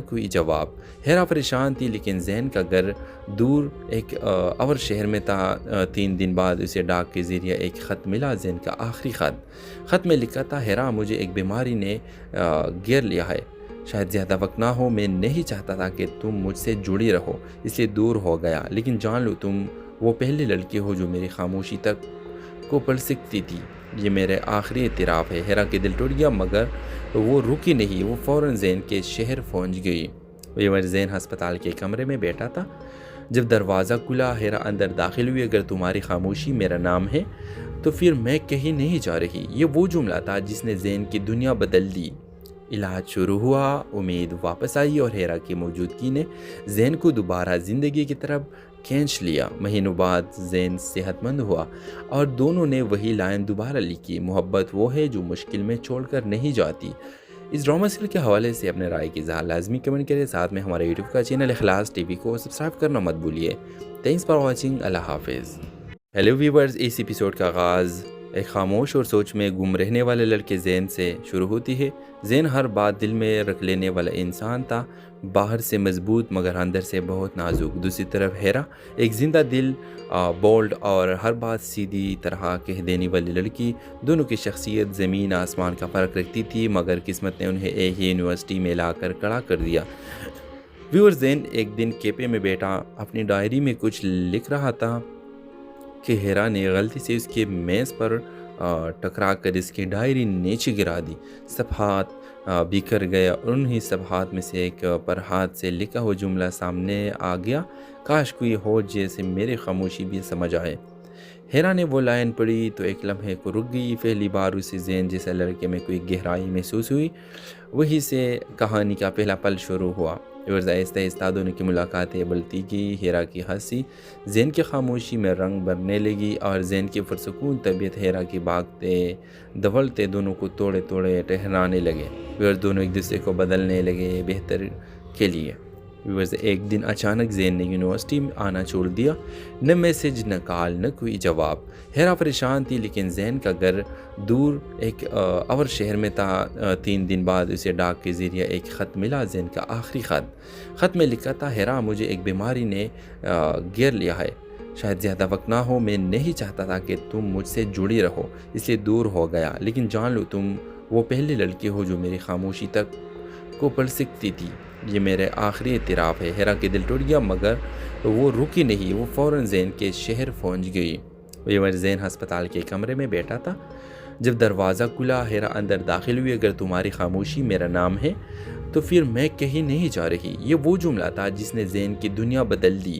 کوئی جواب۔ ہیرا پریشان تھی لیکن زین کا گھر دور ایک اور شہر میں تھا۔ 3 دن بعد اسے ڈاک کے ذریعے ایک خط ملا، زین کا آخری خط میں لکھا تھا: ہیرا، مجھے ایک بیماری نے گھیر لیا ہے، شاید زیادہ وقت نہ ہو، میں نہیں چاہتا تھا کہ تم مجھ سے جڑی رہو، اس لیے دور ہو گیا، لیکن جان لو تم وہ پہلی لڑکی ہو جو میری خاموشی تک کو پڑھ سکتی تھی، یہ میرے آخری اعتراف ہے۔ ہیرا کے دل ٹوٹ گیا مگر وہ رکی نہیں، وہ فوراً زین کے شہر پہنچ گئی۔ زین ہسپتال کے کمرے میں بیٹھا تھا جب دروازہ کھلا۔ ہیرا اندر داخل ہوئی: اگر تمہاری خاموشی میرا نام ہے تو پھر میں کہیں نہیں جا رہی۔ یہ وہ جملہ تھا جس نے زین کی دنیا بدل دی۔ علاج شروع ہوا، امید واپس آئی اور ہیرا کی موجودگی نے زین کو دوبارہ زندگی کی طرف کھینچ لیا۔ مہینوں بعد زین صحت مند ہوا اور دونوں نے وہی لائن دوبارہ لکھی: محبت وہ ہے جو مشکل میں چھوڑ کر نہیں جاتی۔ اس ڈرامہ سیریل کے حوالے سے اپنے رائے کی اظہار لازمی کمنٹ کریں، ساتھ میں ہمارے یوٹیوب کا چینل اخلاص ٹی وی کو سبسکرائب کرنا مت بھولیے۔ تھینکس فار واچنگ، اللہ حافظ۔ ہیلو ویورز، اس ایپیسوڈ کا آغاز ایک خاموش اور سوچ میں گم رہنے والے لڑکے زین سے شروع ہوتی ہے۔ زین ہر بات دل میں رکھ لینے والا انسان تھا، باہر سے مضبوط مگر اندر سے بہت نازک۔ دوسری طرف ہیرا ایک زندہ دل، بولڈ اور ہر بات سیدھی طرح کہہ دینے والی لڑکی۔ دونوں کی شخصیت زمین آسمان کا فرق رکھتی تھی، مگر قسمت نے انہیں ایک ہی یونیورسٹی میں لا کر کھڑا کر دیا۔ ویور، زین ایک دن کیفے میں بیٹھا اپنی ڈائری میں کچھ لکھ رہا تھا کہ ہیرا نے غلطی سے اس کے میز پر ٹکرا کر اس کی ڈائری نیچے گرا دی۔ صفحات بکھر گئے اور انہی صفحات میں سے ایک پر ہاتھ سے لکھا ہوا جملہ سامنے آ گیا: کاش کوئی ہو جیسے میری خاموشی بھی سمجھ آئے۔ ہیرا نے وہ لائن پڑھی تو ایک لمحے کو رک گئی۔ پہلی بار اسے زین جیسے لڑکے میں کوئی گہرائی محسوس ہوئی۔ وہی سے کہانی کا پہلا پل شروع ہوا۔ آہستہ آہستہ دونوں کی ملاقاتیں بڑھتی گئی۔ ہیرا کی ہنسی زین کی خاموشی میں رنگ بھرنے لگی اور زین کی پرسکون طبیعت ہیرا کی بھاگتے دھوڑتے دونوں کو توڑے توڑے ٹہرانے لگے۔ دونوں ایک دوسرے کو بدلنے لگے بہتر کے لیے۔ ایک دن اچانک زین نے یونیورسٹی میں آنا چھوڑ دیا، نہ میسج نہ کال نہ کوئی جواب۔ ہیرا پریشان تھی لیکن زین کا گھر دور ایک اور شہر میں تھا۔ 3 دن بعد اسے ڈاک کے ذریعے ایک خط ملا، زین کا آخری خط میں لکھا تھا: ہیرا، مجھے ایک بیماری نے گھیر لیا ہے، شاید زیادہ وقت نہ ہو، میں نہیں چاہتا تھا کہ تم مجھ سے جڑی رہو، اس لیے دور ہو گیا، لیکن جان لو تم وہ پہلی لڑکی ہو جو میری خاموشی تک کو پڑھ سکتی تھی، یہ میرے آخری اعتراف ہے۔ ہیرا کے دل ٹوٹ گیا مگر وہ رکی نہیں، وہ فوراً زین کے شہر پہنچ گئی۔ زین ہسپتال کے کمرے میں بیٹھا تھا جب دروازہ کھلا۔ ہیرا اندر داخل ہوئی: اگر تمہاری خاموشی میرا نام ہے تو پھر میں کہیں نہیں جا رہی۔ یہ وہ جملہ تھا جس نے زین کی دنیا بدل دی۔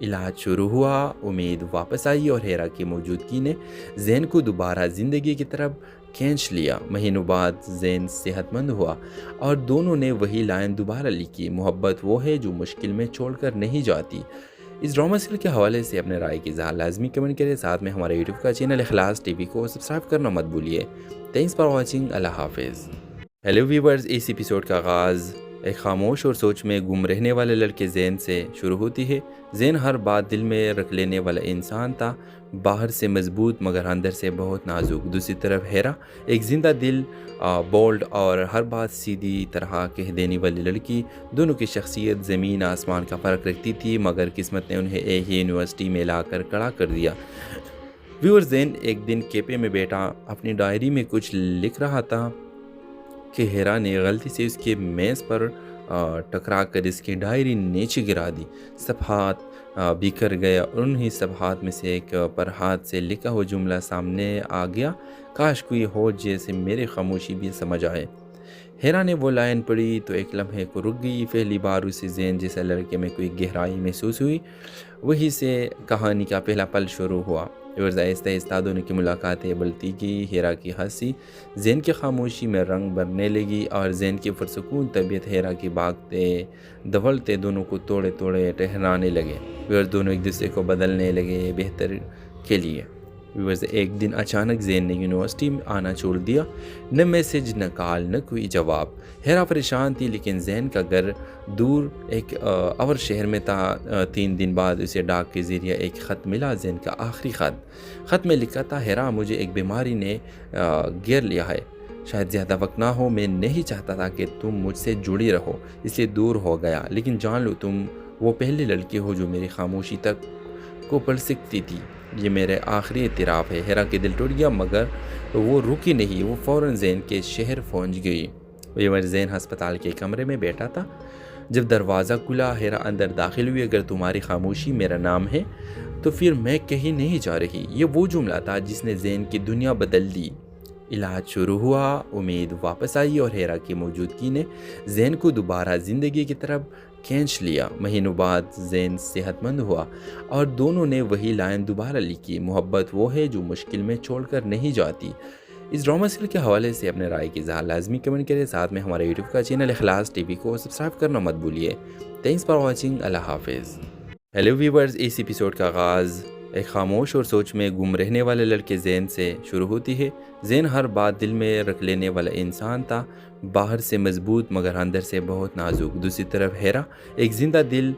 علاج شروع ہوا، امید واپس آئی اور ہیرا کی موجودگی نے زین کو دوبارہ زندگی کی طرف کھینچ لیا۔ مہینوں بعد زین صحت مند ہوا اور دونوں نے وہی لائن دوبارہ لکھی: محبت وہ ہے جو مشکل میں چھوڑ کر نہیں جاتی۔ اس ڈرامہ سیریل کے حوالے سے اپنے رائے کی اظہار لازمی کمنٹ کریں، ساتھ میں ہمارے یوٹیوب کا چینل اخلاص ٹی وی کو سبسکرائب کرنا مت بھولیے۔ تھینکس فار واچنگ، اللہ حافظ۔ ہیلو ویورز، اس ایپیسوڈ کا آغاز ایک خاموش اور سوچ میں گم رہنے والے لڑکے زین سے شروع ہوتی ہے۔ زین ہر بات دل میں رکھ لینے والا انسان تھا، باہر سے مضبوط مگر اندر سے بہت نازک۔ دوسری طرف ہیرا ایک زندہ دل، بولڈ اور ہر بات سیدھی طرح کہہ دینے والی لڑکی۔ دونوں کی شخصیت زمین آسمان کا فرق رکھتی تھی، مگر قسمت نے انہیں ایک ہی یونیورسٹی میں لا کر کھڑا کر دیا۔ ویور، زین ایک دن کیفے میں بیٹھا اپنی ڈائری میں کچھ لکھ رہا تھا کہ ہیرا نے غلطی سے اس کے میز پر ٹکرا کر اس کی ڈائری نیچے گرا دی۔ صفحات بکھر گئے اور انہی صفحات میں سے ایک پر ہاتھ سے لکھا ہوا جملہ سامنے آ گیا: کاش کوئی ہو جیسے میری خاموشی بھی سمجھ آئے۔ ہیرا نے وہ لائن پڑھی تو ایک لمحے کو رک گئی۔ پہلی بار اسے زین جیسے لڑکے میں کوئی گہرائی محسوس ہوئی۔ وہی سے کہانی کا پہلا پل شروع ہوا۔ آہستہ آہستہ دونوں کی ملاقاتیں بڑھتی گئی۔ ہیرا کی ہنسی زین کی خاموشی میں رنگ بھرنے لگی اور زین کی پرسکون طبیعت ہیرا کی بھاگتے دھوڑتے دونوں کو توڑے توڑے ٹہرانے لگے۔ دونوں ایک دوسرے کو بدلنے لگے بہتر کے لیے۔ ایک دن اچانک زین نے یونیورسٹی میں آنا چھوڑ دیا، نہ میسج نہ کال نہ کوئی جواب۔ ہیرا پریشان تھی لیکن زین کا گھر دور ایک اور شہر میں تھا۔ 3 دن بعد اسے ڈاک کے ذریعے ایک خط ملا، زین کا آخری خط میں لکھا تھا: ہیرا، مجھے ایک بیماری نے گھیر لیا ہے، شاید زیادہ وقت نہ ہو، میں نہیں چاہتا تھا کہ تم مجھ سے جڑی رہو، اس لیے دور ہو گیا، لیکن جان لو تم وہ پہلی لڑکی ہو جو میری خاموشی تک کو پڑھ سکتی تھی۔ یہ میرے آخری اعتراف ہے۔ ہیرا کے دل ٹوٹ گیا مگر وہ رکی نہیں، وہ فوراً زین کے شہر پہنچ گئی۔ زین ہسپتال کے کمرے میں بیٹھا تھا جب دروازہ کھلا۔ ہیرا اندر داخل ہوئی۔ اگر تمہاری خاموشی میرا نام ہے تو پھر میں کہیں نہیں جا رہی۔ یہ وہ جملہ تھا جس نے زین کی دنیا بدل دی۔ علاج شروع ہوا، امید واپس آئی اور ہیرا کی موجودگی نے زین کو دوبارہ زندگی کی طرف کھینچ لیا۔ مہینوں بعد زین صحت مند ہوا اور دونوں نے وہی لائن دوبارہ لکھی، محبت وہ ہے جو مشکل میں چھوڑ کر نہیں جاتی۔ اس ڈرامہ سیریل کے حوالے سے اپنے رائے کی اظہار لازمی کمنٹ کریں، ساتھ میں ہمارے یوٹیوب کا چینل اخلاص ٹی وی کو سبسکرائب کرنا مت بھولیے۔ تھینکس فار واچنگ، اللہ حافظ۔ ہیلو ویورز، اس ایپیسوڈ کا آغاز ایک خاموش اور سوچ میں گم رہنے والے لڑکے زین سے شروع ہوتی ہے۔ زین ہر بات دل میں رکھ لینے والا انسان تھا، باہر سے مضبوط مگر اندر سے بہت نازک۔ دوسری طرف ہیرا ایک زندہ دل،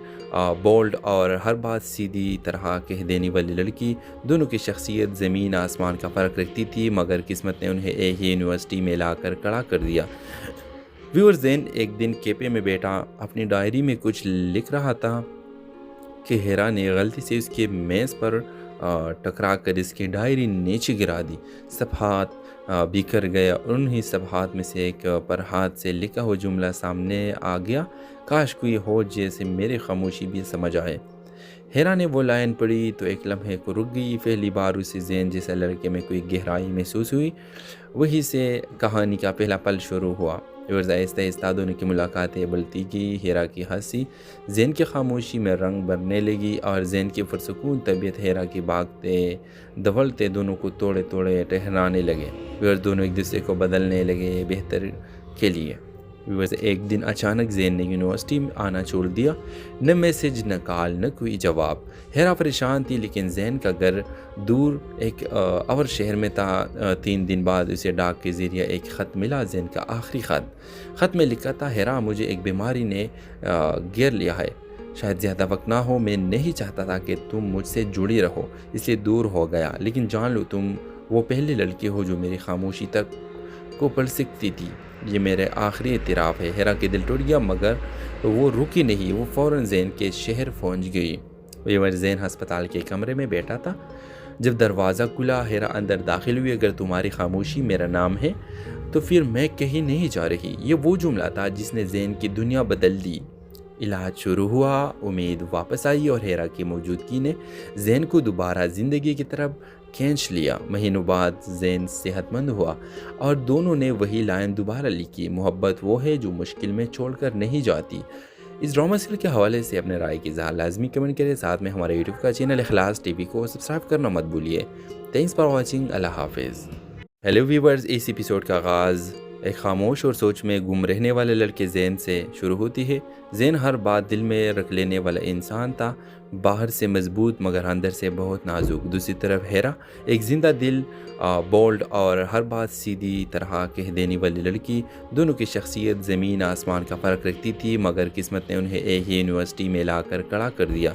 بولڈ اور ہر بات سیدھی طرح کہہ دینے والی لڑکی۔ دونوں کی شخصیت زمین آسمان کا فرق رکھتی تھی، مگر قسمت نے انہیں ایک ہی یونیورسٹی میں لا کر کھڑا کر دیا۔ ویور، زین ایک دن کیفے میں بیٹھا اپنی ڈائری میں کچھ لکھ رہا تھا کہ ہیرا نے غلطی سے اس کے میز پر ٹکرا کر اس کی ڈائری نیچے گرا دی۔ صفحات بکھر گئے اور انہی صفحات میں سے ایک پر ہاتھ سے لکھا ہوا جملہ سامنے آ گیا، کاش کوئی ہو جیسے میری خاموشی بھی سمجھ آئے۔ ہیرا نے وہ لائن پڑھی تو ایک لمحے کو رک گئی۔ پہلی بار اسے زین جیسے لڑکے میں کوئی گہرائی محسوس ہوئی۔ وہی سے کہانی کا پہلا پل شروع ہوا۔ آہستہ آہستہ دونوں کی ملاقاتیں بڑھتی گئی۔ ہیرا کی ہنسی زین کی خاموشی میں رنگ بھرنے لگی اور زین کی پرسکون طبیعت ہیرا کی بھاگتے دھوڑتے دونوں کو توڑے توڑے ٹہرانے لگے۔ دونوں ایک دوسرے کو بدلنے لگے بہتر کے لیے۔ ایک دن اچانک زین نے یونیورسٹی میں آنا چھوڑ دیا، نہ میسج نہ کال نہ کوئی جواب۔ ہیرا پریشان تھی لیکن زین کا گھر دور ایک اور شہر میں تھا۔ 3 دن بعد اسے ڈاک کے ذریعے ایک خط ملا، زین کا آخری خط میں لکھا تھا، ہیرا مجھے ایک بیماری نے گھیر لیا ہے، شاید زیادہ وقت نہ ہو، میں نہیں چاہتا تھا کہ تم مجھ سے جڑی رہو، اس لیے دور ہو گیا، لیکن جان لو تم وہ پہلی لڑکی ہو جو میری خاموشی تک کو پڑھ سکتی تھی۔ یہ میرے آخری اعتراف ہے۔ ہیرا کے دل ٹوٹ گیا مگر وہ رکی نہیں، وہ فوراً زین کے شہر پہنچ گئی۔ زین ہسپتال کے کمرے میں بیٹھا تھا جب دروازہ کھلا۔ ہیرا اندر داخل ہوئی۔ اگر تمہاری خاموشی میرا نام ہے تو پھر میں کہیں نہیں جا رہی۔ یہ وہ جملہ تھا جس نے زین کی دنیا بدل دی۔ علاج شروع ہوا، امید واپس آئی اور ہیرا کی موجودگی نے زین کو دوبارہ زندگی کی طرف کھینچ لیا۔ مہینوں بعد زین صحت مند ہوا اور دونوں نے وہی لائن دوبارہ لکھی، محبت وہ ہے جو مشکل میں چھوڑ کر نہیں جاتی۔ اس ڈرامہ سیریل کے حوالے سے اپنے رائے کی اظہار لازمی کمنٹ کریں، ساتھ میں ہمارے یوٹیوب کا چینل اخلاص ٹی وی کو سبسکرائب کرنا مت بھولیے۔ تھینکس فار واچنگ، اللہ حافظ۔ ہیلو ویورز، اس ایپیسوڈ کا آغاز ایک خاموش اور سوچ میں گم رہنے والے لڑکے زین سے شروع ہوتی ہے۔ زین ہر بات دل میں رکھ لینے والا انسان تھا، باہر سے مضبوط مگر اندر سے بہت نازک۔ دوسری طرف ہیرا ایک زندہ دل، بولڈ اور ہر بات سیدھی طرح کہہ دینے والی لڑکی۔ دونوں کی شخصیت زمین آسمان کا فرق رکھتی تھی، مگر قسمت نے انہیں ایک ہی یونیورسٹی میں لا کر کھڑا کر دیا۔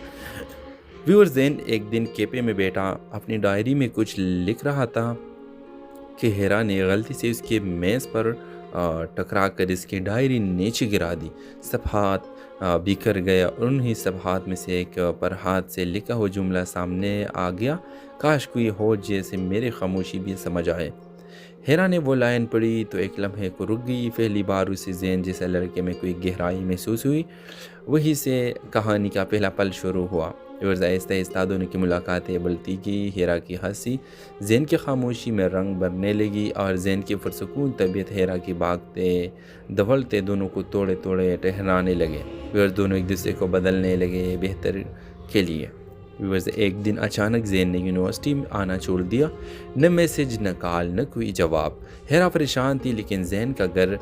زین ایک دن کیفے میں بیٹھا اپنی ڈائری میں کچھ لکھ رہا تھا کہ ہیرا نے غلطی سے اس کے میز پر ٹکرا کر اس کی ڈائری نیچے گرا دی۔ صفحات بکھر گئے اور انہی صفحات میں سے ایک پر ہاتھ سے لکھا ہوا جملہ سامنے آ گیا، کاش کوئی ہو جیسے میری خاموشی بھی سمجھ آئے۔ ہیرا نے وہ لائن پڑھی تو ایک لمحے کو رک گئی۔ پہلی بار اسے زین جیسے لڑکے میں کوئی گہرائی محسوس ہوئی۔ وہی سے کہانی کا پہلا پل شروع ہوا۔ آہستہ آہستہ دونوں کی ملاقاتیں بڑھتی گئی۔ ہیرا کی ہنسی زین کی خاموشی میں رنگ بھرنے لگی اور زین کی پرسکون طبیعت ہیرا کی بھاگتے دھوڑتے دونوں کو توڑے توڑے ٹہرانے لگے۔ دونوں ایک دوسرے کو بدلنے لگے بہتر کے لیے۔ ایک دن اچانک زین نے یونیورسٹی میں آنا چھوڑ دیا، نہ میسج نہ کال نہ کوئی جواب۔ ہیرا پریشان تھی لیکن زین کا گھر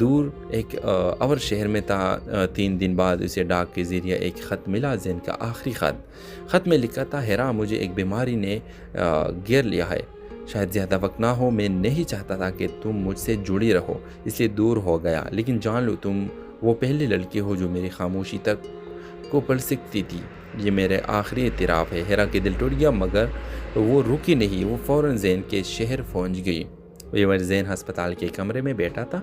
دور ایک اور شہر میں تھا۔ 3 دن بعد اسے ڈاک کے ذریعے ایک خط ملا، زین کا آخری خط میں لکھا تھا، ہیرا مجھے ایک بیماری نے گھیر لیا ہے، شاید زیادہ وقت نہ ہو، میں نہیں چاہتا تھا کہ تم مجھ سے جڑی رہو، اس لیے دور ہو گیا، لیکن جان لو تم وہ پہلی لڑکی ہو جو میری خاموشی تک کو پڑھ سکتی تھی۔ یہ میرے آخری اعتراف ہے۔ ہیرا کے دل ٹوٹ گیا مگر وہ رکی نہیں، وہ فوراً زین کے شہر پہنچ گئی۔ یہ زین ہسپتال کے کمرے میں بیٹھا تھا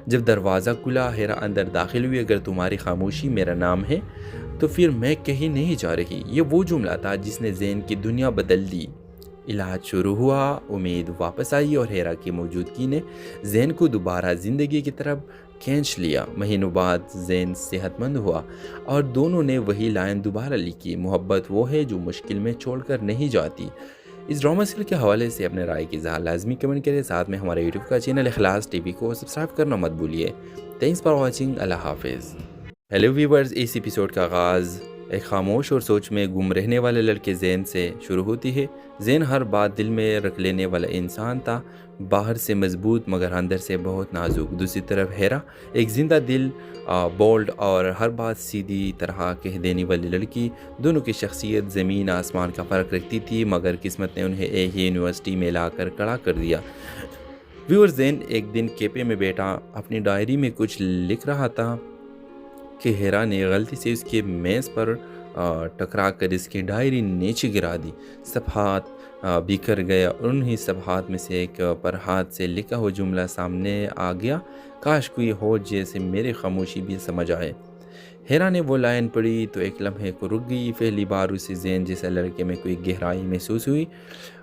جب دروازہ کھلا، ہیرا اندر داخل ہوئی، اگر تمہاری خاموشی میرا نام ہے تو پھر میں کہیں نہیں جا رہی۔ یہ وہ جملہ تھا جس نے زین کی دنیا بدل دی۔ علاج شروع ہوا، امید واپس آئی اور ہیرا کی موجودگی نے زین کو دوبارہ زندگی کی طرف کھینچ لیا۔ مہینوں بعد زین صحت مند ہوا اور دونوں نے وہی لائن دوبارہ لکھی، محبت وہ ہے جو مشکل میں چھوڑ کر نہیں جاتی۔ اس ڈرامہ سیریل کے حوالے سے اپنے رائے کی اظہار لازمی کمنٹ کریں، ساتھ میں ہمارے یوٹیوب کا چینل اخلاص ٹی وی کو سبسکرائب کرنا مت بھولیے۔ تھینکس فار واچنگ، اللہ حافظ۔ ہیلو ویورز، اس ایپیسوڈ کا آغاز ایک خاموش اور سوچ میں گم رہنے والے لڑکے زین سے شروع ہوتی ہے۔ زین ہر بات دل میں رکھ لینے والا انسان تھا، باہر سے مضبوط مگر اندر سے بہت نازک۔ دوسری طرف ہیرا ایک زندہ دل، بولڈ اور ہر بات سیدھی طرح کہہ دینے والی لڑکی۔ دونوں کی شخصیت زمین آسمان کا فرق رکھتی تھی، مگر قسمت نے انہیں ایک ہی یونیورسٹی میں لا کر کھڑا کر دیا۔ ویور، زین ایک دن کیفے میں بیٹھا اپنی ڈائری میں کچھ لکھ رہا تھا کہ ہیرا نے غلطی سے اس کے میز پر ٹکرا کر اس کی ڈائری نیچے گرا دی۔ صفحات بکھر گیا اور انہی صفحات میں سے ایک پر ہاتھ سے لکھا ہوا جملہ سامنے آ گیا، کاش کوئی ہو جیسے میری خاموشی بھی سمجھ آئے۔ ہیرا نے وہ لائن پڑھی تو ایک لمحے کو رک گئی۔ پہلی بار اسے زین جیسے لڑکے میں کوئی گہرائی محسوس ہوئی۔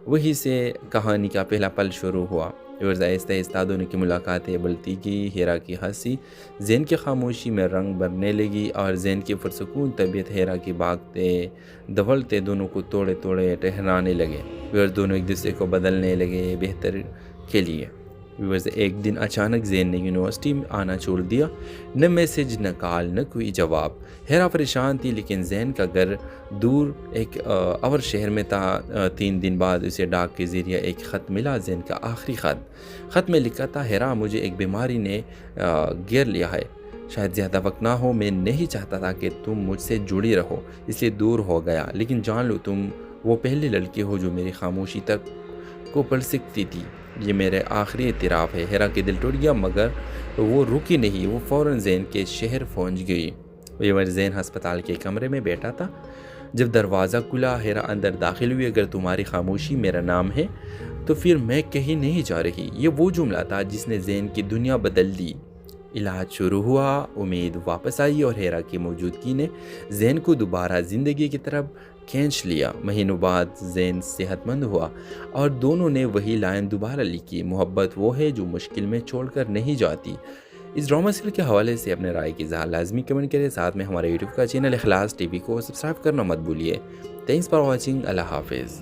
وہی سے کہانی کا پہلا پل شروع ہوا۔ آہستہ آہستہ دونوں کی ملاقاتیں بڑھتی گئی۔ ہیرا کی ہنسی زین کی خاموشی میں رنگ بھرنے لگی اور زین کی پرسکون طبیعت ہیرا کی بھاگتے دھوڑتے دونوں کو توڑے توڑے ٹہرانے لگے۔ دونوں ایک دوسرے کو بدلنے لگے بہتر کے لیے۔ ایک دن اچانک زین نے یونیورسٹی میں آنا چھوڑ دیا، نہ میسج نہ کال نہ کوئی جواب۔ ہیرا پریشان تھی، لیکن زین کا گھر دور ایک اور شہر میں تھا۔ 3 دن بعد اسے ڈاک کے ذریعے ایک خط ملا، زین کا آخری خط میں لکھا تھا، ہیرا مجھے ایک بیماری نے گھیر لیا ہے، شاید زیادہ وقت نہ ہو، میں نہیں چاہتا تھا کہ تم مجھ سے جڑی رہو، اس لیے دور ہو گیا، لیکن جان لو تم وہ پہلی لڑکی ہو جو میری خاموشی تک کو پڑھ سکتی تھی، یہ میرے آخری اعتراف ہے۔ ہیرا کے دل ٹوٹ گیا، مگر وہ رکی نہیں، وہ فوراً زین کے شہر پہنچ گئی۔ زین ہسپتال کے کمرے میں بیٹھا تھا جب دروازہ کھلا، ہیرا اندر داخل ہوئی، اگر تمہاری خاموشی میرا نام ہے تو پھر میں کہیں نہیں جا رہی۔ یہ وہ جملہ تھا جس نے زین کی دنیا بدل دی۔ علاج شروع ہوا، امید واپس آئی اور ہیرا کی موجودگی نے زین کو دوبارہ زندگی کی طرف کھینچ لیا۔ مہینوں بعد زین صحت مند ہوا اور دونوں نے وہی لائن لکھی، محبت وہ ہے جو مشکل میں چھوڑ کر نہیں جاتی۔ اس ڈرامہ سیریل کے حوالے سے اپنے رائے کی اظہار لازمی کمنٹ کریں، ساتھ میں ہمارے یوٹیوب کا چینل اخلاص ٹی وی کو سبسکرائب کرنا مت بھولیے۔ تھینکس فار واچنگ، اللہ حافظ۔ علاج شروع ہوا، امید واپس آئی اور ہیرا کی موجودگی نے زین کو دوبارہ زندگی کی طرف کھینچ لیا۔ مہینوں بعد زین صحت مند ہوا اور دونوں نے وہی لائن دوبارہ لکھی، محبت وہ ہے جو مشکل میں چھوڑ کر نہیں جاتی۔ اس ڈرامہ سیریل کے حوالے سے اپنے رائے کی اظہار لازمی کمنٹ کریں، ساتھ میں ہمارے یوٹیوب کا چینل اخلاص ٹی وی کو سبسکرائب کرنا مت بھولیے۔ تھینکس فار واچنگ، اللہ حافظ۔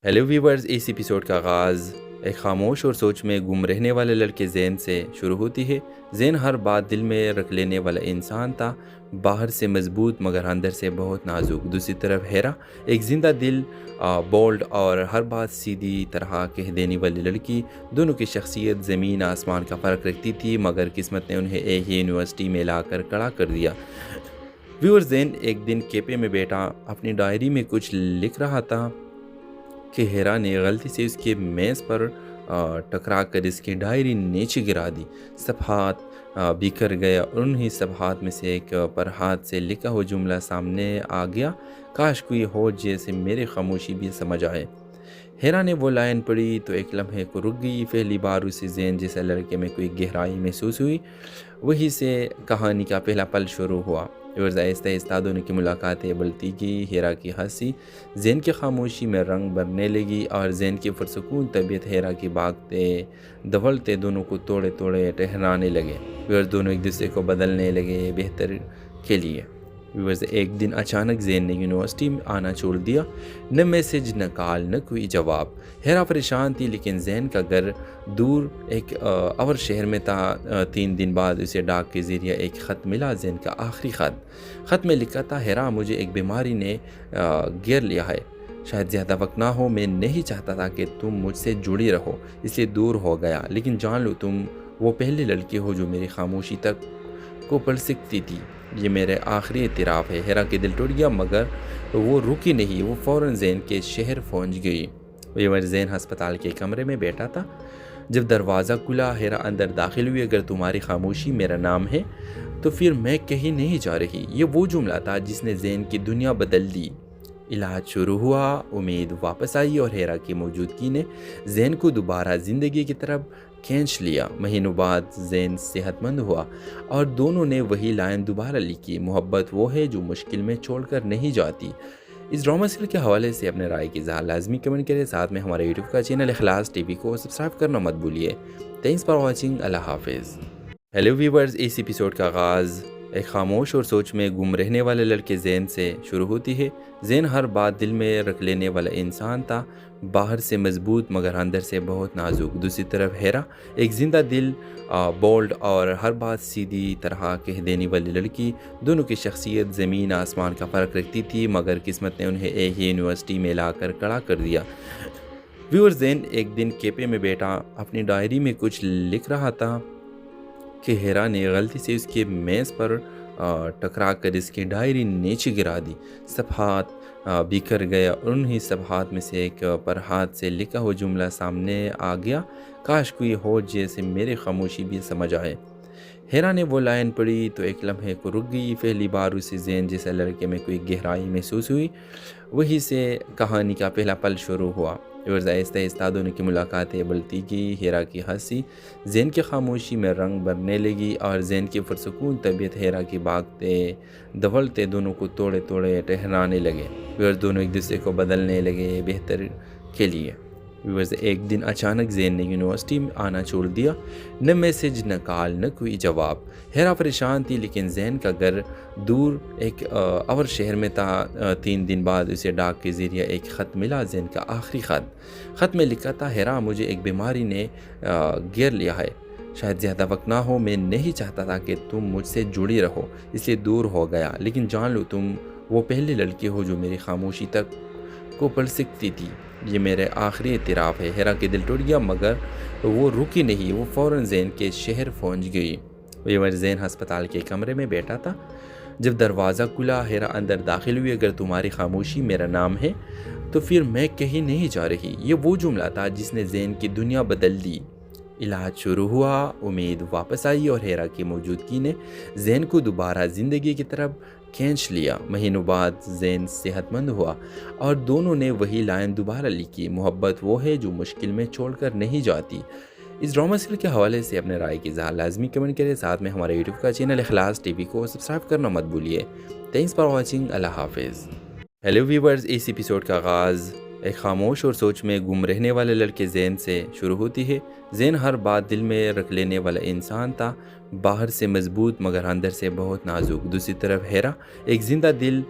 ہیلو ویورز، اس ایپیسوڈ کا آغاز ایک خاموش اور سوچ میں گم رہنے والے لڑکے زین سے شروع ہوتی ہے۔ زین ہر بات دل میں رکھ لینے والا انسان تھا، باہر سے مضبوط مگر اندر سے بہت نازک۔ دوسری طرف ہیرا ایک زندہ دل، بولڈ اور ہر بات سیدھی طرح کہہ دینے والی لڑکی۔ دونوں کی شخصیت زمین آسمان کا فرق رکھتی تھی، مگر قسمت نے انہیں ایک ہی یونیورسٹی میں لا کر کھڑا کر دیا۔ زین ایک دن کیفے میں بیٹھا اپنی ڈائری میں کچھ لکھ رہا تھا کہ ہیرا نے غلطی سے اس کے میز پر ٹکرا کر اس کی ڈائری نیچے گرا دی۔ صفحات بکھر گیا اور انہی صفحات میں سے ایک پر ہاتھ سے لکھا ہوا جملہ سامنے آ گیا، کاش کوئی ہو جیسے میری خاموشی بھی سمجھ آئے۔ ہیرا نے وہ لائن پڑھی تو ایک لمحے کو رک گئی۔ پہلی بار اسے زین جیسے لڑکے میں کوئی گہرائی محسوس ہوئی۔ وہی سے کہانی کا پہلا پل شروع ہوا۔ آہستہ آہستہ دونوں کی ملاقاتیں بڑھتی گئی۔ ہیرا کی ہنسی زین کی خاموشی میں رنگ بھرنے لگی اور زین کی پرسکون طبیعت ہیرا کی بھاگتے دھوڑتے دونوں کو توڑے توڑے ٹہرانے لگے۔ دونوں ایک دوسرے کو بدلنے لگے بہتر کے لیے۔ ایک دن اچانک زین نے یونیورسٹی میں آنا چھوڑ دیا، نہ میسج نہ کال نہ کوئی جواب۔ ہیرا پریشان تھی، لیکن زین کا گھر دور ایک اور شہر میں تھا۔ 3 دن بعد اسے ڈاک کے ذریعے ایک خط ملا، زین کا آخری خط میں لکھا تھا، ہیرا مجھے ایک بیماری نے گھیر لیا ہے، شاید زیادہ وقت نہ ہو، میں نہیں چاہتا تھا کہ تم مجھ سے جڑی رہو، اس لیے دور ہو گیا، لیکن جان لو تم وہ پہلی لڑکی ہو جو میری خاموشی تک کو پڑھ سکتی تھی، یہ میرے آخری اعتراف ہے۔ ہیرا کے دل ٹوٹ گیا، مگر وہ رکی نہیں، وہ فوراً زین کے شہر پہنچ گئی۔ زین ہسپتال کے کمرے میں بیٹھا تھا جب دروازہ کھلا، ہیرا اندر داخل ہوئی، اگر تمہاری خاموشی میرا نام ہے تو پھر میں کہیں نہیں جا رہی۔ یہ وہ جملہ تھا جس نے زین کی دنیا بدل دی۔ علاج شروع ہوا، امید واپس آئی اور ہیرا کی موجودگی نے زین کو دوبارہ زندگی کی طرف کھینچ لیا۔ مہینوں بعد زین صحت مند ہوا اور دونوں نے وہی لائن دوبارہ لکھی، محبت وہ ہے جو مشکل میں چھوڑ کر نہیں جاتی۔ اس ڈرامہ سیریل کے حوالے سے اپنے رائے کی اظہار لازمی کمنٹ کریں، ساتھ میں ہمارے یوٹیوب کا چینل اخلاص ٹی وی کو سبسکرائب کرنا مت بھولیے۔ تھینکس فار واچنگ، اللہ حافظ۔ ہیلو ویورز، اس ایپیسوڈ کا آغاز ایک خاموش اور سوچ میں گم رہنے والے لڑکے زین سے شروع ہوتی ہے۔ زین ہر بات دل میں رکھ لینے والا انسان تھا، باہر سے مضبوط مگر اندر سے بہت نازک۔ دوسری طرف ہیرا ایک زندہ دل، بولڈ اور ہر بات سیدھی طرح کہہ دینے والی لڑکی۔ دونوں کی شخصیت زمین آسمان کا فرق رکھتی تھی، مگر قسمت نے انہیں ایک ہی یونیورسٹی میں لا کر کھڑا کر دیا۔ ویور، زین ایک دن کیفے میں بیٹھا اپنی ڈائری میں کچھ لکھ رہا تھا کہ ہیرا نے غلطی سے اس کے میز پر ٹکرا کر اس کی ڈائری نیچے گرا دی۔ صفحات بکھر گیا اور انہی صفحات میں سے ایک پر ہاتھ سے لکھا ہوا جملہ سامنے آ گیا، کاش کوئی ہو جیسے میری خاموشی بھی سمجھ آئے۔ ہیرا نے وہ لائن پڑھی تو ایک لمحے کو رک گئی۔ پہلی بار اسے زین جیسے لڑکے میں کوئی گہرائی محسوس ہوئی۔ وہی سے کہانی کا پہلا پل شروع ہوا۔ آہستہ آہستہ دونوں کی ملاقاتیں بڑھتی گئی۔ ہیرا کی ہنسی زین کی خاموشی میں رنگ بھرنے لگی اور زین کی پرسکون طبیعت ہیرا کی بھاگتے دھوڑتے دونوں کو توڑے توڑے ٹہرانے لگے۔ دونوں ایک دوسرے کو بدلنے لگے بہتر کے لیے۔ ایک دن اچانک زین نے یونیورسٹی میں آنا چھوڑ دیا، نہ میسج نہ کال نہ کوئی جواب۔ ہیرا پریشان تھی، لیکن زین کا گھر دور ایک اور شہر میں تھا۔ 3 دن بعد اسے ڈاک کے ذریعے ایک خط ملا، زین کا آخری خط میں لکھا تھا، ہیرا مجھے ایک بیماری نے گھیر لیا ہے، شاید زیادہ وقت نہ ہو، میں نہیں چاہتا تھا کہ تم مجھ سے جڑی رہو، اس لیے دور ہو گیا، لیکن جان لو تم وہ پہلی لڑکی ہو جو میری خاموشی تک کو پڑھ سکتی تھی، یہ میرے آخری اعتراف ہے۔ ہیرا کے دل ٹوٹ گیا، مگر وہ رکی نہیں، وہ فوراً زین کے شہر پہنچ گئی۔ زین ہسپتال کے کمرے میں بیٹھا تھا، جب دروازہ کھلا، ہیرا اندر داخل ہوئی۔ اگر تمہاری خاموشی میرا نام ہے تو پھر میں کہیں نہیں جا رہی، یہ وہ جملہ تھا جس نے زین کی دنیا بدل دی۔ علاج شروع ہوا، امید واپس آئی اور ہیرا کی موجودگی نے زین کو دوبارہ زندگی کی طرف کھینچ لیا۔ مہینوں بعد زین صحت مند ہوا اور دونوں نے وہی لائن دوبارہ لکھی، محبت وہ ہے جو مشکل میں چھوڑ کر نہیں جاتی۔ اس ڈرامہ سیریل کے حوالے سے اپنے رائے کی اظہار لازمی کمنٹ کریں، ساتھ میں ہمارے یوٹیوب کا چینل اخلاص ٹی وی کو سبسکرائب کرنا مت بھولیے۔ تھینکس فار واچنگ، اللہ حافظ۔ ہیلو ویورز، اس ایپیسوڈ کا آغاز ایک خاموش اور سوچ میں گم رہنے والے لڑکے زین سے شروع ہوتی ہے۔ زین ہر بات دل میں رکھ لینے والا انسان تھا، باہر سے مضبوط مگر اندر سے بہت نازک۔ دوسری طرف ہیرا ایک زندہ دل،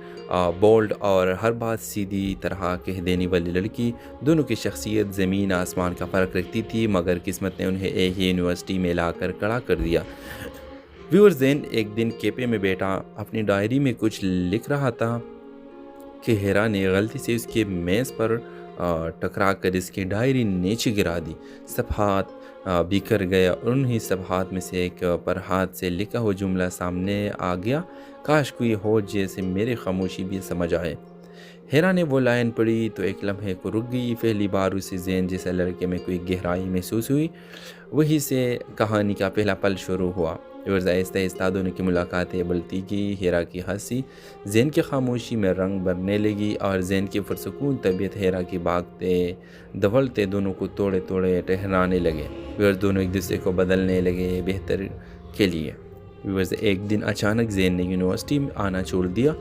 بولڈ اور ہر بات سیدھی طرح کہہ دینے والی لڑکی۔ دونوں کی شخصیت زمین آسمان کا فرق رکھتی تھی، مگر قسمت نے انہیں ایک ہی یونیورسٹی میں لا کر کھڑا کر دیا۔ زین ایک دن کیفے میں بیٹھا اپنی ڈائری میں کچھ لکھ رہا تھا کہ ہیرا نے غلطی سے اس کے میز پر ٹکرا کر اس کی ڈائری نیچے گرا دی۔ صفحات بکھر گیا اور انہی صفحات میں سے ایک پر ہاتھ سے لکھا ہوا جملہ سامنے آ گیا، کاش کوئی ہو جیسے میری خاموشی بھی سمجھ آئے۔ ہیرا نے وہ لائن پڑھی تو ایک لمحے کو رک گئی۔ پہلی بار اسے زین جیسے لڑکے میں کوئی گہرائی محسوس ہوئی۔ وہی سے کہانی کا پہلا پل شروع ہوا۔ آہستہ آہستہ دونوں کی ملاقاتیں بڑھتی گئی۔ ہیرا کی ہنسی زین کی خاموشی میں رنگ بھرنے لگی اور زین کی پرسکون طبیعت ہیرا کی بھاگتے دھوڑتے دونوں کو توڑے توڑے ٹہرانے لگے۔ دونوں ایک دوسرے کو بدلنے لگے بہتر کے لیے۔ ایک دن اچانک زین نے یونیورسٹی میں آنا چھوڑ دیا،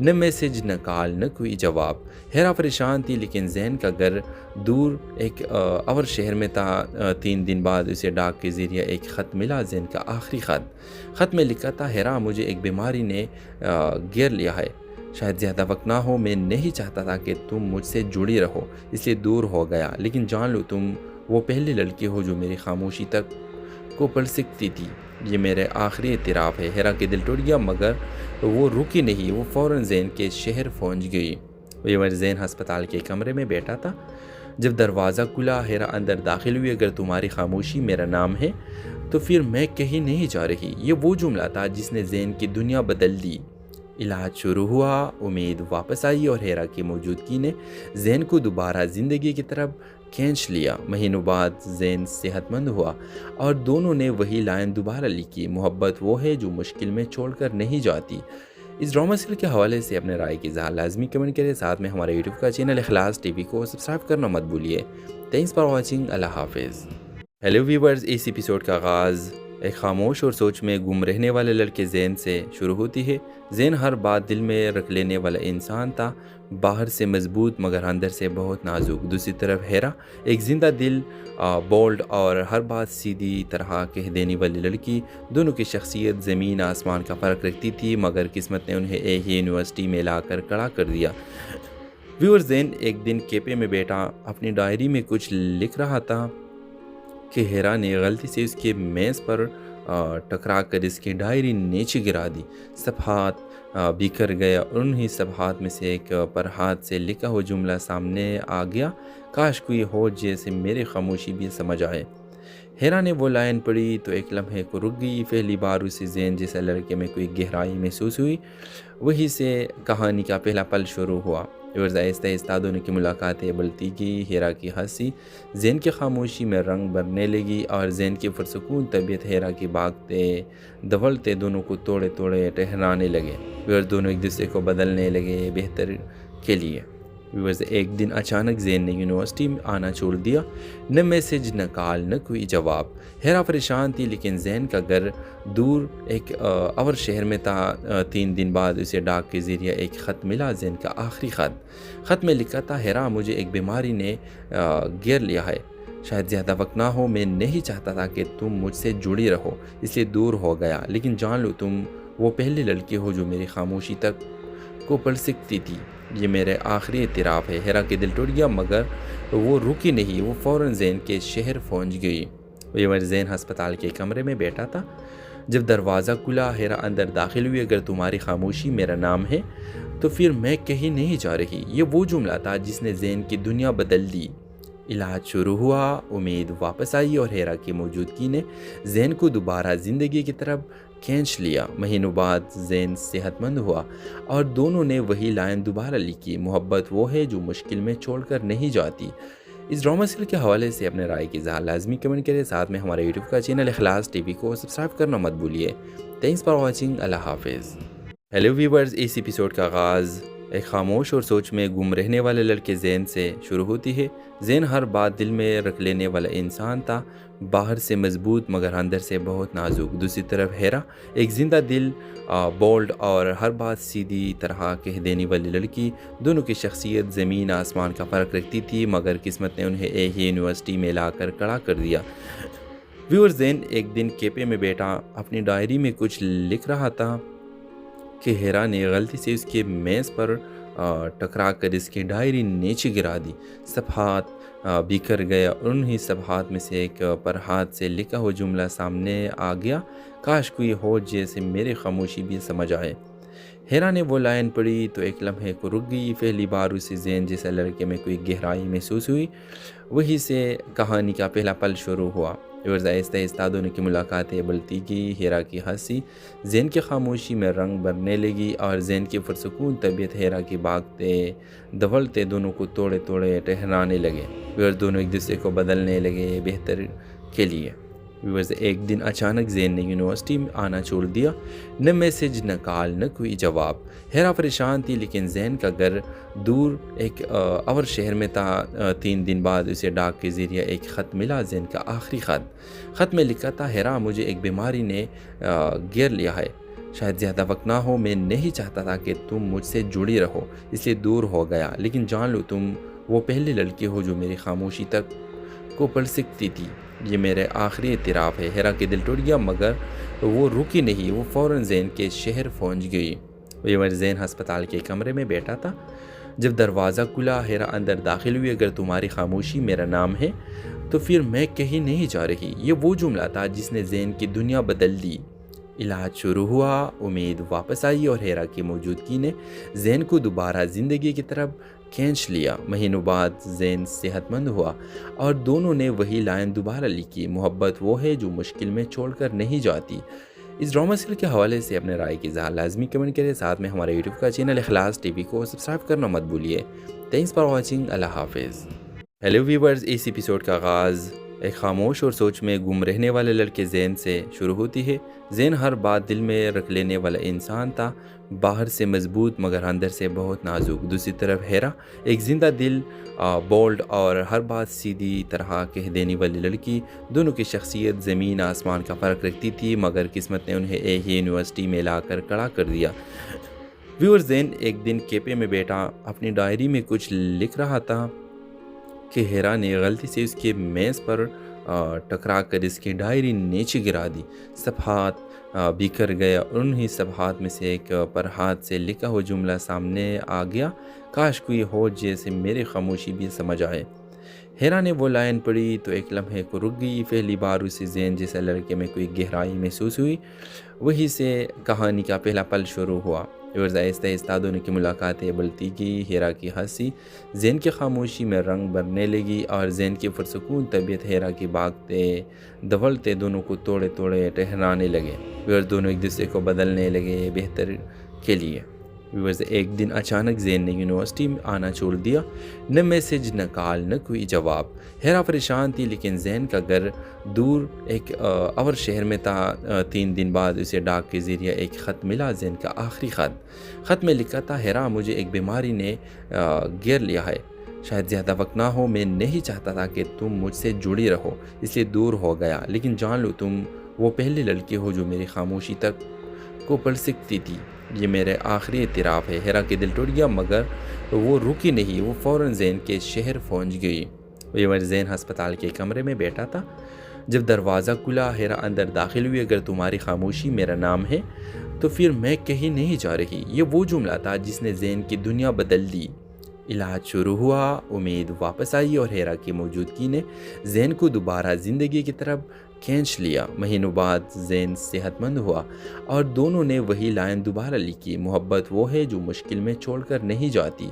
نہ میسج نہ کال نہ کوئی جواب۔ ہیرا پریشان تھی، لیکن زین کا گھر دور ایک اور شہر میں تھا۔ 3 دن بعد اسے ڈاک کے ذریعے ایک خط ملا، زین کا آخری خط میں لکھا تھا، ہیرا مجھے ایک بیماری نے گھیر لیا ہے، شاید زیادہ وقت نہ ہو، میں نہیں چاہتا تھا کہ تم مجھ سے جڑی رہو، اس لیے دور ہو گیا، لیکن جان لو تم وہ پہلی لڑکی ہو جو میری خاموشی تک کو پڑھ سکتی تھی، یہ میرے آخری اعتراف ہے۔ ہیرا کے دل ٹوٹ گیا، مگر وہ رکی نہیں، وہ فوراً زین کے شہر پہنچ گئی۔ زین ہسپتال کے کمرے میں بیٹھا تھا، جب دروازہ کھلا، ہیرا اندر داخل ہوئی۔ اگر تمہاری خاموشی میرا نام ہے تو پھر میں کہیں نہیں جا رہی، یہ وہ جملہ تھا جس نے زین کی دنیا بدل دی۔ علاج شروع ہوا، امید واپس آئی اور ہیرا کی موجودگی نے زین کو دوبارہ زندگی کی طرف کھینچ لیا۔ مہینوں بعد زین صحت مند ہوا اور دونوں نے وہی لائن دوبارہ لکھی، محبت وہ ہے جو مشکل میں چھوڑ کر نہیں جاتی۔ اس ڈرامہ سیریل کے حوالے سے اپنے رائے کی اظہار لازمی کمنٹ کریں، ساتھ میں ہمارے یوٹیوب کا چینل اخلاص ٹی وی کو سبسکرائب کرنا مت بھولیے۔ تھینکس فار واچنگ، اللہ حافظ۔ ہیلو ویورز، اس ایپیسوڈ کا آغاز ایک خاموش اور سوچ میں گم رہنے والے لڑکے زین سے شروع ہوتی ہے۔ زین ہر بات دل میں رکھ لینے والا انسان تھا، باہر سے مضبوط مگر اندر سے بہت نازک۔ دوسری طرف ہیرا ایک زندہ دل، بولڈ اور ہر بات سیدھی طرح کہہ دینے والی لڑکی۔ دونوں کی شخصیت زمین آسمان کا فرق رکھتی تھی، مگر قسمت نے انہیں ایک ہی یونیورسٹی میں لا کر کھڑا کر دیا۔ ویور، زین ایک دن کیفے میں بیٹھا اپنی ڈائری میں کچھ لکھ رہا تھا کہ ہیرا نے غلطی سے اس کے میز پر ٹکرا کر اس کی ڈائری نیچے گرا دی۔ صفحات بکھر گیا اور انہی صفحات میں سے ایک پر ہاتھ سے لکھا ہوا جملہ سامنے آ گیا، کاش کوئی ہو جیسے میری خاموشی بھی سمجھ آئے۔ ہیرا نے وہ لائن پڑھی تو ایک لمحے کو رک گئی۔ پہلی بار اسے زین جیسا لڑکے میں کوئی گہرائی محسوس ہوئی۔ وہی سے کہانی کا پہلا پل شروع ہوا۔ آہستہ آہستہ دونوں کی ملاقاتیں بڑھتی گئی۔ ہیرا کی ہنسی زین کی خاموشی میں رنگ بھرنے لگی اور زین کی پرسکون طبیعت ہیرا کی بھاگتے دھوڑتے دونوں کو توڑے توڑے ٹہرانے لگے۔ دونوں ایک دوسرے کو بدلنے لگے بہتر کے لیے۔ ایک دن اچانک زین نے یونیورسٹی میں آنا چھوڑ دیا، نہ میسج نہ کال نہ کوئی جواب۔ ہیرا پریشان تھی، لیکن زین کا گھر دور ایک اور شہر میں تھا۔ 3 دن بعد اسے ڈاک کے ذریعے ایک خط ملا، زین کا آخری خط میں لکھا تھا: ہیرا، مجھے ایک بیماری نے گھیر لیا ہے، شاید زیادہ وقت نہ ہو۔ میں نہیں چاہتا تھا کہ تم مجھ سے جڑی رہو، اس لیے دور ہو گیا، لیکن جان لو تم وہ پہلی لڑکی ہو جو میری خاموشی تک کو پڑھ سکتی تھی۔ یہ میرے آخری اعتراف ہے۔ ہیرا کے دل ٹوٹ گیا، مگر وہ رکی نہیں، وہ فوراً زین کے شہر پہنچ گئی۔ زین ہسپتال کے کمرے میں بیٹھا تھا جب دروازہ کھلا۔ ہیرا اندر داخل ہوئی۔ اگر تمہاری خاموشی میرا نام ہے تو پھر میں کہیں نہیں جا رہی۔ یہ وہ جملہ تھا جس نے زین کی دنیا بدل دی۔ علاج شروع ہوا، امید واپس آئی اور ہیرا کی موجودگی نے زین کو دوبارہ زندگی کی طرف کھینچ لیا۔ مہینوں بعد زین صحت مند ہوا اور دونوں نے وہی لائن دوبارہ لکھی: محبت وہ ہے جو مشکل میں چھوڑ کر نہیں جاتی۔ اس ڈرامہ سیریل کے حوالے سے اپنے رائے کی اظہار لازمی کمنٹ کریں، ساتھ میں ہمارے یوٹیوب کا چینل اخلاص ٹی وی کو سبسکرائب کرنا مت بھولیے۔ تھینکس فار واچنگ، اللہ حافظ۔ ہیلو ویورز، اس ایپیسوڈ کا آغاز ایک خاموش اور سوچ میں گم رہنے والے لڑکے زین سے شروع ہوتی ہے۔ زین ہر بات دل میں رکھ لینے والا انسان تھا، باہر سے مضبوط مگر اندر سے بہت نازک۔ دوسری طرف ہیرا ایک زندہ دل، بولڈ اور ہر بات سیدھی طرح کہہ دینے والی لڑکی۔ دونوں کی شخصیت زمین آسمان کا فرق رکھتی تھی، مگر قسمت نے انہیں ایک ہی یونیورسٹی میں لا کر کھڑا کر دیا۔ زین ایک دن کیفے میں بیٹھا اپنی ڈائری میں کچھ لکھ رہا تھا کہ ہیرا نے غلطی سے اس کے میز پر ٹکرا کر اس کی ڈائری نیچے گرا دی۔ صفحات بکھر گیا اور انہی صفحات میں سے ایک پر ہاتھ سے لکھا ہوا جملہ سامنے آ گیا، کاش کوئی ہو جیسے میری خاموشی بھی سمجھ آئے۔ ہیرا نے وہ لائن پڑھی تو ایک لمحے کو رک گئی۔ پہلی بار اسے زین جیسا لڑکے میں کوئی گہرائی محسوس ہوئی۔ وہی سے کہانی کا پہلا پل شروع ہوا۔ آہستہ آہستہ دونوں کی ملاقاتیں بڑھتی گئی۔ ہیرا کی ہنسی زین کی خاموشی میں رنگ بھرنے لگی اور زین کی پرسکون طبیعت ہیرا کی بھاگتے دھوڑتے دونوں کو توڑے توڑے ٹہرانے لگے۔ دونوں ایک دوسرے کو بدلنے لگے بہتر کے لیے۔ ایک دن اچانک زین نے یونیورسٹی میں آنا چھوڑ دیا، نہ میسج نہ کال نہ کوئی جواب۔ ہیرا پریشان تھی، لیکن زین کا گھر دور ایک اور شہر میں تھا۔ 3 دن بعد اسے ڈاک کے ذریعے ایک خط ملا، زین کا آخری خط میں لکھا تھا: ہیرا، مجھے ایک بیماری نے گھیر لیا ہے، شاید زیادہ وقت نہ ہو۔ میں نہیں چاہتا تھا کہ تم مجھ سے جڑی رہو، اس لیے دور ہو گیا، لیکن جان لو تم وہ پہلی لڑکی ہو جو میری خاموشی تک کو پڑھ سکتی تھی۔ یہ میرے آخری اعتراف ہے۔ ہیرا کے دل ٹوٹ گیا، مگر وہ رکی نہیں، وہ فوراً زین کے شہر پہنچ گئی۔ زین ہسپتال کے کمرے میں بیٹھا تھا جب دروازہ کھلا۔ ہیرا اندر داخل ہوئی۔ اگر تمہاری خاموشی میرا نام ہے تو پھر میں کہیں نہیں جا رہی۔ یہ وہ جملہ تھا جس نے زین کی دنیا بدل دی۔ علاج شروع ہوا، امید واپس آئی اور ہیرا کی موجودگی نے زین کو دوبارہ زندگی کی طرف کھینچ لیا۔ مہینوں بعد زین صحت مند ہوا اور دونوں نے وہی لائن دوبارہ لکھی: محبت وہ ہے جو مشکل میں چھوڑ کر نہیں جاتی۔ اس ڈرامہ سیریل کے حوالے سے اپنے رائے کی اظہار لازمی کمنٹ کریں، ساتھ میں ہمارے یوٹیوب کا چینل اخلاص ٹی وی کو سبسکرائب کرنا مت بھولیے۔ تھینکس فار واچنگ، اللہ حافظ۔ ہیلو ویورز، اس ایپیسوڈ کا آغاز ایک خاموش اور سوچ میں گم رہنے والے لڑکے زین سے شروع ہوتی ہے۔ زین ہر بات دل میں رکھ لینے والا انسان تھا، باہر سے مضبوط مگر اندر سے بہت نازک. دوسری طرف ہیرا ایک زندہ دل، بولڈ اور ہر بات سیدھی طرح کہہ دینے والی لڑکی. دونوں کی شخصیت زمین آسمان کا فرق رکھتی تھی، مگر قسمت نے انہیں ایک ہی یونیورسٹی میں لا کر کھڑا کر دیا. ویور زین ایک دن کیفے میں بیٹھا اپنی ڈائری میں کچھ لکھ رہا تھا کہ ہیرا نے غلطی سے اس کے میز پر ٹکرا کر اس کی ڈائری نیچے گرا دی. صفحات بکھر گیا اور انہی صفحات میں سے ایک پر ہاتھ سے لکھا ہوا جملہ سامنے آ گیا: کاش کوئی ہو جیسے میری خاموشی بھی سمجھ آئے. ہیرا نے وہ لائن پڑھی تو ایک لمحے کو رک گئی. پہلی بار اسے زین جیسے لڑکے میں کوئی گہرائی محسوس ہوئی. وہی سے کہانی کا پہلا پل شروع ہوا. اور آہستہ آہستہ دونوں کی ملاقاتیں بڑھتی گئی. ہیرا کی ہنسی زین کی خاموشی میں رنگ بھرنے لگی اور زین کی پرسکون طبیعت ہیرا کی بھاگتے دھولتے دونوں کو توڑے توڑے ٹہرانے لگے. اور دونوں ایک دوسرے کو بدلنے لگے بہتر کے لیے. ایک دن اچانک زین نے یونیورسٹی میں آنا چھوڑ دیا. نہ میسج، نہ کال، نہ کوئی جواب. ہیرا پریشان تھی، لیکن زین کا گھر دور ایک اور شہر میں تھا. 3 دن بعد اسے ڈاک کے ذریعے ایک خط ملا، زین کا آخری خط. خط میں لکھا تھا: ہیرا، مجھے ایک بیماری نے گھیر لیا ہے. شاید زیادہ وقت نہ ہو. میں نہیں چاہتا تھا کہ تم مجھ سے جڑی رہو، اس لیے دور ہو گیا. لیکن جان لو، تم وہ پہلی لڑکی ہو جو میری خاموشی تک کو پڑھ سکتی تھی. یہ میرے آخری اعتراف ہے. ہیرا کے دل ٹوٹ گیا، مگر وہ رکی نہیں. وہ فوراً زین کے شہر پہنچ گئی. زین ہسپتال کے کمرے میں بیٹھا تھا. جب دروازہ کھلا، ہیرا اندر داخل ہوئی. اگر تمہاری خاموشی میرا نام ہے تو پھر میں کہیں نہیں جا رہی. یہ وہ جملہ تھا جس نے زین کی دنیا بدل دی. علاج شروع ہوا، امید واپس آئی اور ہیرا کی موجودگی نے زین کو دوبارہ زندگی کی طرف کھینچ لیا. مہینوں بعد زین صحت مند ہوا اور دونوں نے وہی لائن دوبارہ لکھی: محبت وہ ہے جو مشکل میں چھوڑ کر نہیں جاتی.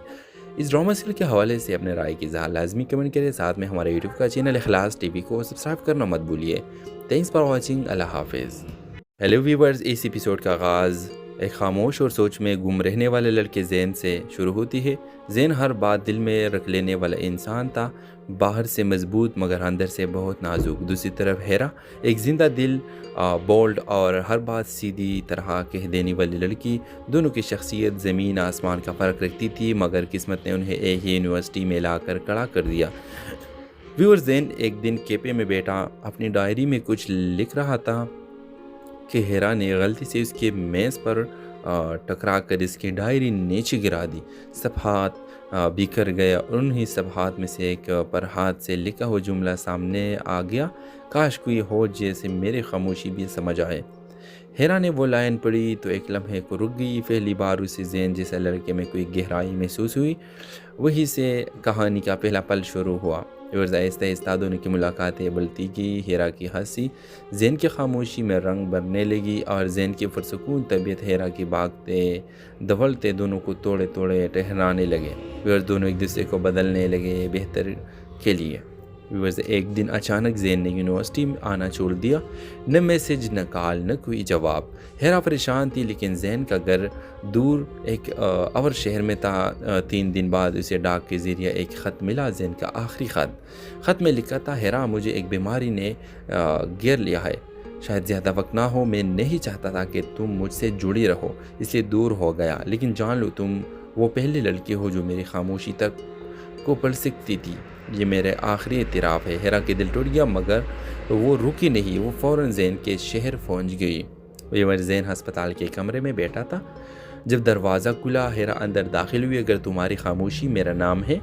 اس ڈرامہ سیریل کے حوالے سے اپنے رائے کی اظہار لازمی کمنٹ کریں. ساتھ میں ہمارے یوٹیوب کا چینل اخلاص ٹی وی کو سبسکرائب کرنا مت بھولیے. Thanks for watching. اللہ حافظ. ہیلو ویورز، اس ایپیسوڈ کا آغاز ایک خاموش اور سوچ میں گم رہنے والے لڑکے زین سے شروع ہوتی ہے. زین ہر بات دل میں رکھ لینے والا انسان تھا، باہر سے مضبوط مگر اندر سے بہت نازک. دوسری طرف ہیرا ایک زندہ دل، بولڈ اور ہر بات سیدھی طرح کہہ دینے والی لڑکی. دونوں کی شخصیت زمین آسمان کا فرق رکھتی تھی، مگر قسمت نے انہیں ایک ہی یونیورسٹی میں لا کر کھڑا کر دیا. ویور زین ایک دن کیفے میں بیٹھا اپنی ڈائری میں کچھ لکھ رہا تھا کہ ہیرا نے غلطی سے اس کے میز پر ٹکرا کر اس کی ڈائری نیچے گرا دی. صفحات بکھر گیا اور انہی صفحات میں سے ایک پر ہاتھ سے لکھا ہوا جملہ سامنے آ گیا: کاش کوئی ہو جیسے میری خاموشی بھی سمجھ آئے. ہیرا نے وہ لائن پڑھی تو ایک لمحے کو رک گئی. پہلی بار اسے زین جیسے لڑکے میں کوئی گہرائی محسوس ہوئی. وہی سے کہانی کا پہلا پل شروع ہوا. اور آہستہ آہستہ دونوں کی ملاقاتیں بڑھتی گئی. ہیرا کی ہنسی زین کی خاموشی میں رنگ بھرنے لگی اور زین کی پرسکون طبیعت ہیرا کی بھاگتے دھولتے دونوں کو توڑے توڑے ٹہرانے لگے. اور دونوں ایک دوسرے کو بدلنے لگے بہتر کے لیے. ایک دن اچانک زین نے یونیورسٹی میں آنا چھوڑ دیا. نہ میسج، نہ کال، نہ کوئی جواب. ہیرا پریشان تھی، لیکن زین کا گھر دور ایک اور شہر میں تھا. 3 دن بعد اسے ڈاک کے ذریعے ایک خط ملا، زین کا آخری خط. خط میں لکھا تھا: ہیرا، مجھے ایک بیماری نے گھیر لیا ہے. شاید زیادہ وقت نہ ہو. میں نہیں چاہتا تھا کہ تم مجھ سے جڑی رہو، اس لیے دور ہو گیا. لیکن جان لو، تم وہ پہلی لڑکی ہو جو میری خاموشی تک کو پڑھ سکتی تھی. یہ میرے آخری اعتراف ہے. ہیرا کے دل ٹوٹ گیا، مگر وہ رکی نہیں. وہ فوراً زین کے شہر پہنچ گئی. زین ہسپتال کے کمرے میں بیٹھا تھا. جب دروازہ کھلا، ہیرا اندر داخل ہوئی. اگر تمہاری خاموشی میرا نام ہے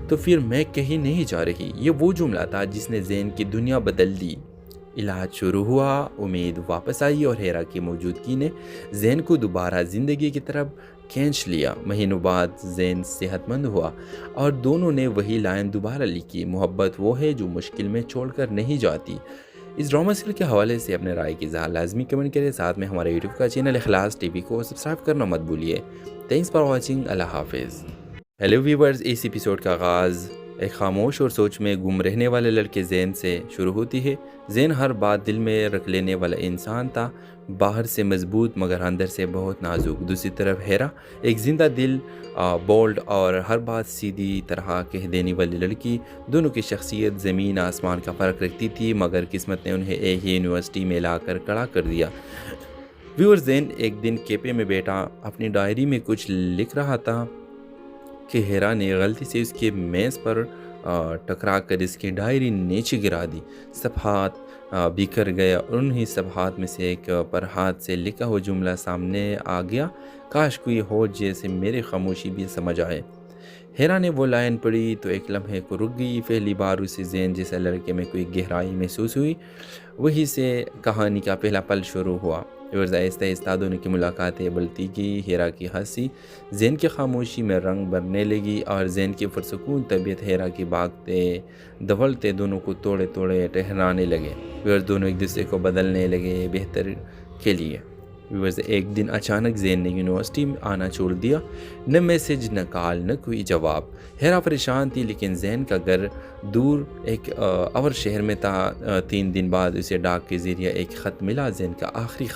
تو پھر میں کہیں نہیں جا رہی. یہ وہ جملہ تھا جس نے زین کی دنیا بدل دی. علاج شروع ہوا، امید واپس آئی اور ہیرا کی موجودگی نے زین کو دوبارہ زندگی کی طرف کھینچ لیا. مہینوں بعد زین صحت مند ہوا اور دونوں نے وہی لائن دوبارہ لکھی: محبت وہ ہے جو مشکل میں چھوڑ کر نہیں جاتی. اس ڈرامہ سیریل کے حوالے سے اپنے رائے کی اظہار لازمی کمنٹ کریں. ساتھ میں ہمارے یوٹیوب کا چینل اخلاص ٹی وی کو سبسکرائب کرنا مت بھولیے. Thanks for watching. اللہ حافظ. ہیلو ویورز، اس ایپیسوڈ کا آغاز ایک خاموش اور سوچ میں گم رہنے والے لڑکے زین سے شروع ہوتی ہے. زین ہر بات دل میں رکھ لینے والا انسان تھا، باہر سے مضبوط مگر اندر سے بہت نازک. دوسری طرف ہیرا ایک زندہ دل، بولڈ اور ہر بات سیدھی طرح کہہ دینے والی لڑکی. دونوں کی شخصیت زمین آسمان کا فرق رکھتی تھی، مگر قسمت نے انہیں ایک ہی یونیورسٹی میں لا کر کھڑا کر دیا. ویور زین ایک دن کیپے میں بیٹھا اپنی ڈائری میں کچھ لکھ رہا تھا کہ ہیرا نے غلطی سے اس کے میز پر ٹکرا کر اس کی ڈائری نیچے گرا دی۔ صفحات بکھر گیا اور انہی صفحات میں سے ایک پر ہاتھ سے لکھا ہوا جملہ سامنے آ گیا، کاش کوئی ہو جیسے میری خاموشی بھی سمجھ آئے۔ ہیرا نے وہ لائن پڑھی تو ایک لمحے کو رک گئی۔ پہلی بار اسے ذہن جیسے لڑکے میں کوئی گہرائی محسوس ہوئی، وہی سے کہانی کا پہلا پل شروع ہوا۔ اور آہستہ آہستہ دونوں کی ملاقاتیں بڑھتی گئی۔ ہیرا کی ہنسی ذہن کی خاموشی میں رنگ بھرنے لگی اور ذہن کی پرسکون طبیعت ہیرا کی بھاگتے دھولتے دونوں کو توڑے توڑے ٹہرانے لگے۔ اور دونوں ایک دوسرے کو بدلنے لگے بہتر کے لیے۔ ایک دن اچانک زین نے یونیورسٹی میں آنا چھوڑ دیا، نہ میسج نہ کال نہ کوئی جواب۔ ہیرا پریشان تھی لیکن زین کا گھر دور ایک اور شہر میں تھا۔ 3 دن بعد اسے ڈاک کے ذریعے ایک خط ملا، زین کا آخری خط۔